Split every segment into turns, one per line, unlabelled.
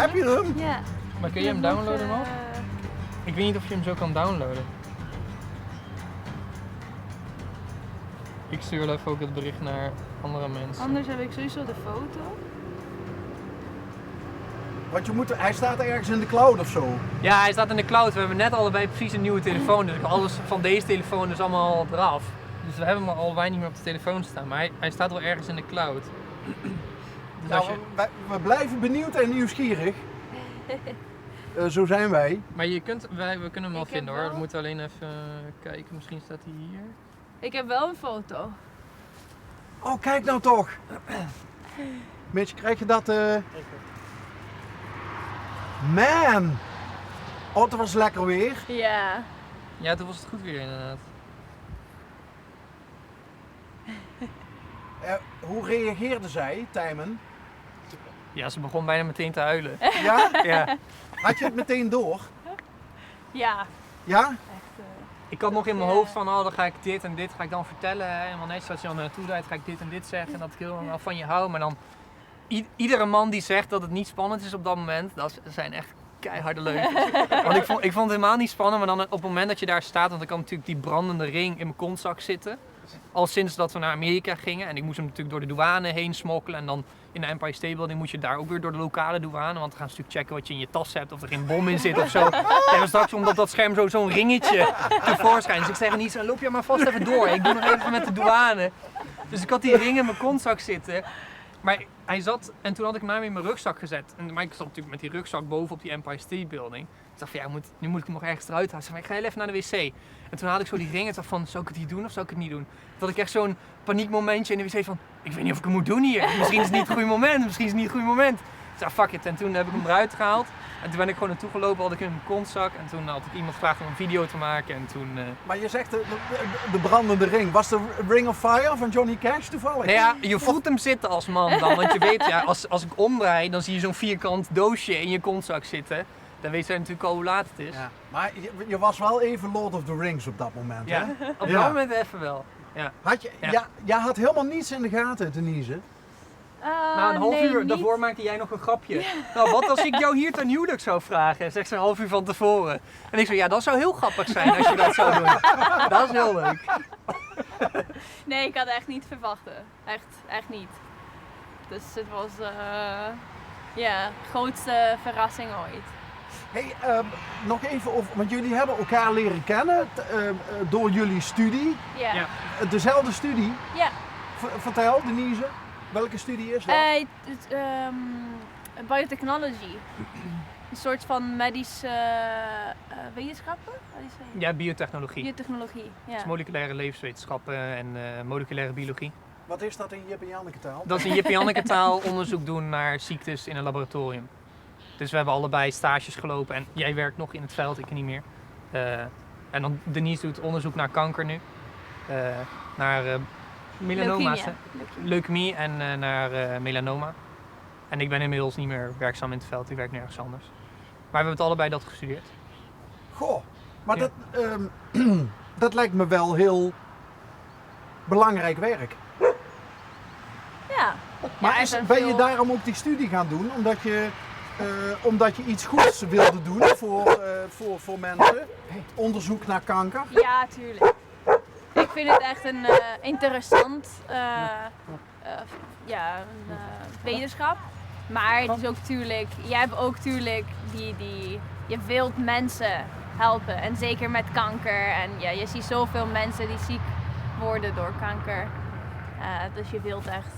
Heb je hem?
Ja.
Maar kun je hem downloaden nog? Ik weet niet of je hem zo kan downloaden. Ik stuur even ook het bericht naar andere mensen.
Anders heb ik sowieso de foto.
Want hij staat ergens in de cloud of zo.
Ja, hij staat in de cloud. We hebben net allebei precies een nieuwe telefoon. Dus alles van deze telefoon is allemaal eraf. Dus we hebben hem allebei niet meer op de telefoon staan. Maar hij staat wel ergens in de cloud. Dus
Nou, we blijven benieuwd en nieuwsgierig. Zo zijn wij.
Maar we kunnen hem wel
Ik heb
vinden hoor.
wel-
We moeten alleen even kijken. Misschien staat hij hier.
Ik heb wel een foto.
Oh, kijk nou toch. Mitch, krijg je dat? Man! Oh, het was lekker weer.
Ja.
Ja, toen was het goed weer inderdaad.
Hoe reageerde zij, Tijmen?
Ja, ze begon bijna meteen te huilen.
Ja?
Ja.
Had je het meteen door?
Ja.
Ja?
Echt.
Ik had nog in mijn
Ja.
hoofd van, dan ga ik dit en dit ga ik dan vertellen. Hè. Helemaal netjes als je dan naartoe rijdt, ga ik dit en dit zeggen. En dat ik heel erg van je hou. Maar dan, iedere man die zegt dat het niet spannend is op dat moment, dat zijn echt keiharde leugens. Want ik vond het helemaal niet spannend, maar dan op het moment dat je daar staat, want ik had natuurlijk die brandende ring in mijn kontzak zitten. Al sinds dat we naar Amerika gingen. En ik moest hem natuurlijk door de douane heen smokkelen. En dan in de Empire State Building moet je daar ook weer door de lokale douane. Want dan gaan ze natuurlijk checken wat je in je tas hebt. Of er geen bom in zit of zo. En straks omdat dat scherm zo'n ringetje tevoorschijn. Dus ik zeg niet zo, loop je maar vast even door. Ik doe nog even met de douane. Dus ik had die ring in mijn kontzak zitten. Maar hij zat, en toen had ik hem in mijn rugzak gezet. Maar ik zat natuurlijk met die rugzak boven op die Empire State Building. Ik dacht van ja, nu moet ik hem nog ergens eruit halen. Ik zei, ik ga heel even naar de wc. En toen had ik zo die ring en dacht van, zou ik het hier doen of zou ik het niet doen? Toen had ik echt zo'n paniekmomentje in de wc van, ik weet niet of ik hem moet doen hier. Misschien is het niet het goede moment, misschien is het niet het goede moment. Ik zei, fuck it. En toen heb ik hem eruit gehaald. En toen ben ik gewoon naartoe gelopen, had ik hem in mijn kontzak. En toen had ik iemand gevraagd om een video te maken. En toen...
Maar je zegt de brandende ring. Was de Ring of Fire van Johnny Cash toevallig?
Nou ja, je voelt hem zitten als man dan. Want je weet, ja, als ik omdraai, dan zie je zo'n vierkant doosje in je kontzak zitten. Dan weet zij natuurlijk al hoe laat het is.
Ja, maar je was wel even Lord of the Rings op dat moment,
Ja,
hè?
op
Ja.
dat moment even wel. Ja.
Jij had helemaal niets in de gaten, Denise.
Na een half uur daarvoor maakte jij nog een grapje. Nou, wat als ik jou hier ten huwelijk zou vragen? Zegt ze een half uur van tevoren. En ik zei, ja, dat zou heel grappig zijn als je dat zou doen. Dat is heel leuk.
Nee, ik had echt niet verwachten. Echt niet. Dus het was de grootste verrassing ooit.
Hey, nog even over, want jullie hebben elkaar leren kennen door jullie studie.
Ja.
Ja.
Dezelfde studie.
Ja.
Vertel, Denise, welke studie is dat?
Biotechnology. Een soort van medische wetenschappen?
Ja, biotechnologie.
Biotechnologie, ja.
Dus moleculaire levenswetenschappen en moleculaire biologie.
Wat is dat in Jip en Janneke taal?
Dat is in Jip en Janneke taal onderzoek doen naar ziektes in een laboratorium. Dus we hebben allebei stages gelopen en jij werkt nog in het veld, ik niet meer. En dan Denise doet onderzoek naar kanker nu. Naar melanoma's, leukemie en naar melanoma. En ik ben inmiddels niet meer werkzaam in het veld, ik werk nergens anders. Maar we hebben het allebei dat gestudeerd.
Goh, maar
Ja.
dat lijkt me wel heel belangrijk werk.
Ja.
Maar
Ja, er zijn
ben je
veel-
daarom ook die studie gaan doen? Omdat je iets goeds wilde doen voor mensen? Onderzoek naar kanker?
Ja, tuurlijk. Ik vind het echt een interessant wetenschap. Maar het is ook tuurlijk, jij hebt ook tuurlijk je wilt mensen helpen. En zeker met kanker. En ja, je ziet zoveel mensen die ziek worden door kanker. Dus je wilt echt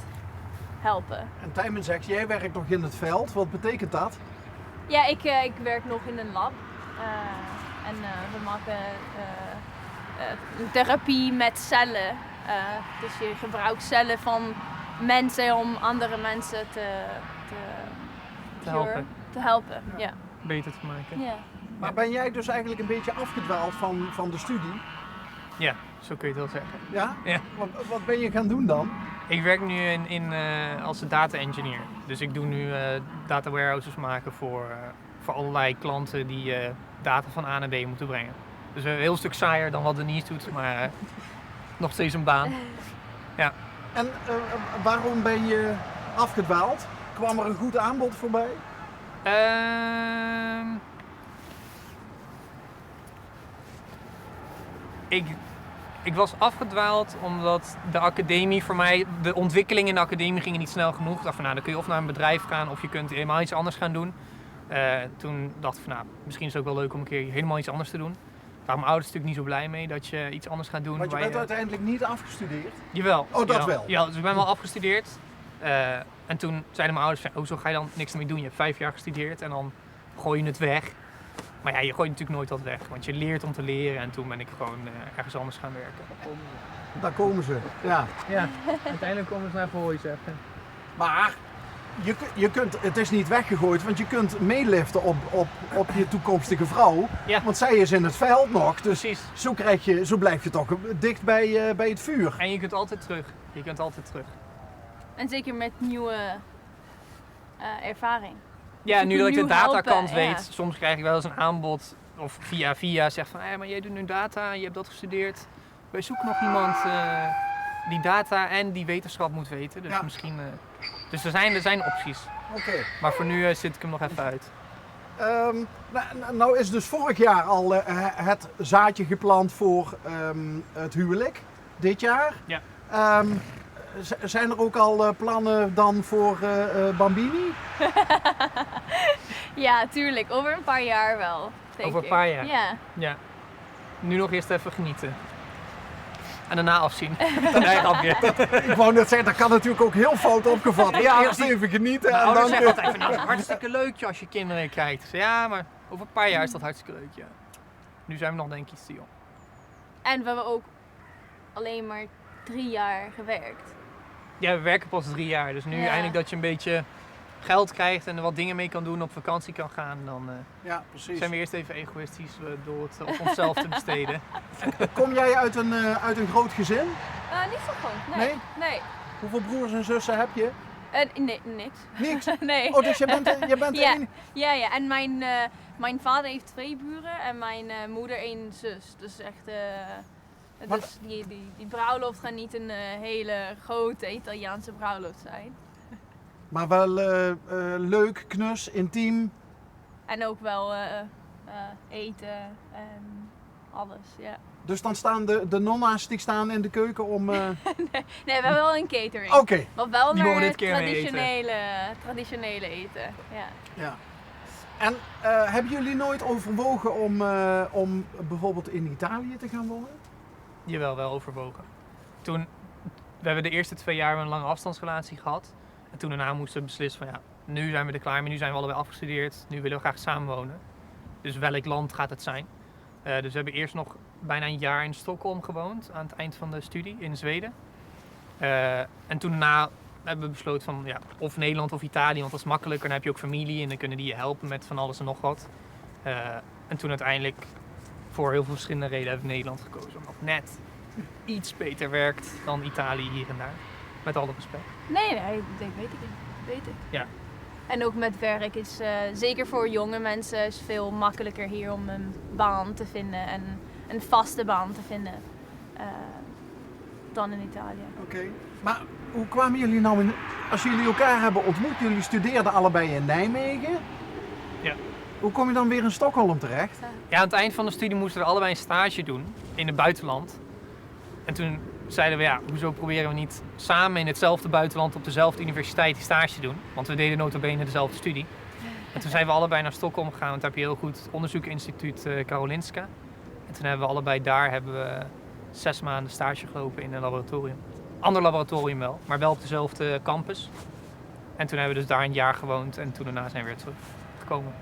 helpen.
En Tijmen zegt, jij werkt nog in het veld. Wat betekent dat?
Ja, ik werk nog in een lab. En we maken een therapie met cellen. Dus je gebruikt cellen van mensen om andere mensen te helpen. Ja.
Beter te maken.
Ja.
Maar ben jij dus eigenlijk een beetje afgedwaald van de studie?
Ja, zo kun je het wel zeggen.
Ja?
Ja.
Wat ben je gaan doen dan?
Ik werk nu als data engineer. Dus ik doe nu data warehouses maken voor allerlei klanten die data van A naar B moeten brengen. Dus een heel stuk saaier dan wat Denise doet, maar nog steeds een baan. Ja.
En waarom ben je afgedwaald? Kwam er een goed aanbod voorbij?
Ik was afgedwaald omdat de academie voor mij, de ontwikkeling in de academie ging niet snel genoeg. Ik dacht van nou, dan kun je of naar een bedrijf gaan of je kunt helemaal iets anders gaan doen. Toen dacht ik van nou, misschien is het ook wel leuk om een keer helemaal iets anders te doen. Daar waren mijn ouders natuurlijk niet zo blij mee dat je iets anders gaat doen.
Want je
waar
bent uiteindelijk niet afgestudeerd?
Jawel.
Oh, dat
ja,
wel?
Ja, dus ik ben wel afgestudeerd. En toen zeiden mijn ouders van, hoezo ga je dan niks ermee doen? Je hebt 5 jaar gestudeerd en dan gooi je het weg. Maar ja, je gooit natuurlijk nooit wat weg, want je leert om te leren. En toen ben ik gewoon ergens anders gaan werken.
Daar komen ze, ja.
Ja, uiteindelijk komen ze naar voren zeggen.
Maar je kunt, het is niet weggegooid, want je kunt meeliften op je toekomstige vrouw.
Ja.
Want zij is in het veld nog, dus
Precies.
zo blijf je toch dicht bij het vuur.
En je kunt altijd terug. Je kunt altijd terug.
En zeker met nieuwe ervaring.
Ja,
je
nu dat ik de
kunt nu
datakant
helpen,
weet, soms krijg ik wel eens een aanbod of via zegt van, maar jij doet nu data, je hebt dat gestudeerd. Wij zoeken nog iemand die data en die wetenschap moet weten. Dus
Ja.
misschien. Dus er zijn opties.
Oké.
Maar voor nu zit ik hem nog even uit.
Nou is dus vorig jaar al het zaadje geplant voor het huwelijk, dit jaar.
Ja.
Zijn er ook al plannen dan voor Bambini?
Ja, tuurlijk. Over een paar jaar wel. Zeker.
Over een paar jaar?
Ja.
Ja. Nu nog eerst even genieten. En daarna afzien. Nee, grapje.
Ik wou net zeggen, dat kan natuurlijk ook heel fout opgevat worden.
Ja,
Eerst even genieten
Mijn
en
ouders
dan...
zeggen altijd van, nou, het is hartstikke leuk als je kinderen krijgt. Ik zeg, ja, maar over een paar jaar is dat hartstikke leuk, ja. Nu zijn we nog denk ik iets te jong.
En we hebben ook alleen maar 3 jaar gewerkt.
Ja, we werken pas 3 jaar, dus nu
Ja.
eindelijk dat je een beetje geld krijgt en er wat dingen mee kan doen, op vakantie kan gaan, dan
Ja, precies.
zijn we eerst even egoïstisch door het op onszelf te besteden.
Kom jij uit een groot gezin?
Niet zo goed. Nee.
Nee? Hoeveel broers en zussen heb je?
Nee, niks.
Niks?
Nee.
Oh, dus je bent de
Ja.
enige...
Ja. En mijn vader heeft 2 buren en mijn moeder 1 zus. Dus echt...
Maar-
Dus die bruiloft gaat niet een hele grote Italiaanse bruiloft zijn.
Maar wel leuk, knus, intiem.
En ook wel eten en alles, ja.
Dus dan staan de nonna's die staan in de keuken om...
Nee, we hebben wel een catering.
Oké.
Maar wel
Die
naar
mogen dit keer mee
traditionele eten. Ja.
Ja. En hebben jullie nooit overwogen om bijvoorbeeld in Italië te gaan wonen?
Jawel, wel overwogen. We hebben de eerste 2 jaar een lange afstandsrelatie gehad. En toen daarna moesten we beslissen van ja, nu zijn we er klaar mee, nu zijn we allebei afgestudeerd, nu willen we graag samenwonen. Dus welk land gaat het zijn? Dus we hebben eerst nog bijna een jaar in Stockholm gewoond aan het eind van de studie in Zweden. En toen daarna hebben we besloten van ja, of Nederland of Italië, want dat is makkelijker. Dan heb je ook familie en dan kunnen die je helpen met van alles en nog wat. En toen uiteindelijk voor heel veel verschillende redenen heb ik Nederland gekozen. Omdat het net iets beter werkt dan Italië hier en daar. Met alle respect.
Nee, dat weet ik.
Ja.
En ook met werk is zeker voor jonge mensen is veel makkelijker hier om een baan te vinden en een vaste baan te vinden dan in Italië.
Oké. Maar hoe kwamen jullie nou in... Als jullie elkaar hebben ontmoet, jullie studeerden allebei in Nijmegen.
Ja.
Hoe kom je dan weer in Stockholm terecht?
Ja, aan het eind van de studie moesten we allebei een stage doen in het buitenland. En toen zeiden we, ja, hoezo proberen we niet samen in hetzelfde buitenland op dezelfde universiteit die stage te doen? Want we deden nota bene dezelfde studie. En toen zijn we allebei naar Stockholm gegaan, want daar heb je heel goed onderzoekinstituut Karolinska. En toen hebben we allebei daar 6 maanden stage gelopen in een laboratorium. Ander laboratorium wel, maar wel op dezelfde campus. En toen hebben we dus daar een jaar gewoond en toen daarna zijn we weer teruggekomen.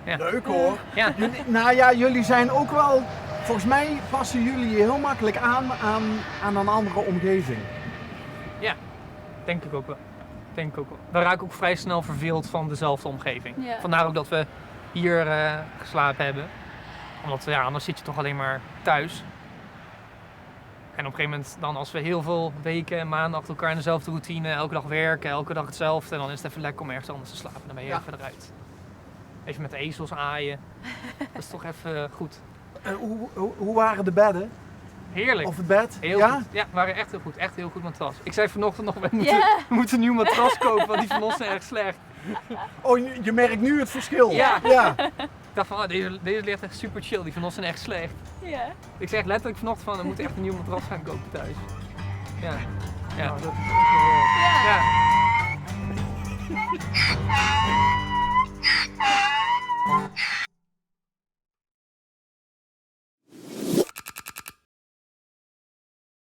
Ja.
Leuk hoor.
Ja.
Jullie zijn ook wel... Volgens mij passen jullie heel makkelijk aan een andere omgeving.
Denk ik ook wel. We raken ook vrij snel verveeld van dezelfde omgeving.
Ja.
Vandaar ook dat we hier geslapen hebben. Omdat anders zit je toch alleen maar thuis. En op een gegeven moment, dan als we heel veel weken en maanden achter elkaar in dezelfde routine, elke dag werken, elke dag hetzelfde, dan is het even lekker om ergens anders te slapen. Dan ben je
Ja.
even eruit. Even met de ezels aaien. Dat is toch even goed.
Hoe waren de bedden?
Heerlijk.
Of het bed?
Heel
ja?
goed. Ja, we waren echt heel goed. Echt heel goed matras. Ik zei vanochtend nog, we
Ja.
moeten een nieuw matras kopen, want die van ons is erg slecht.
Oh, je merkt nu het verschil.
Ja.
Ja.
Ik dacht van, oh, deze ligt echt super chill, die van ons zijn echt slecht.
Ja.
Ik zeg letterlijk vanochtend van, we moeten echt een nieuw matras gaan kopen thuis. Ja. Ja.
Nou, dat is echt wel,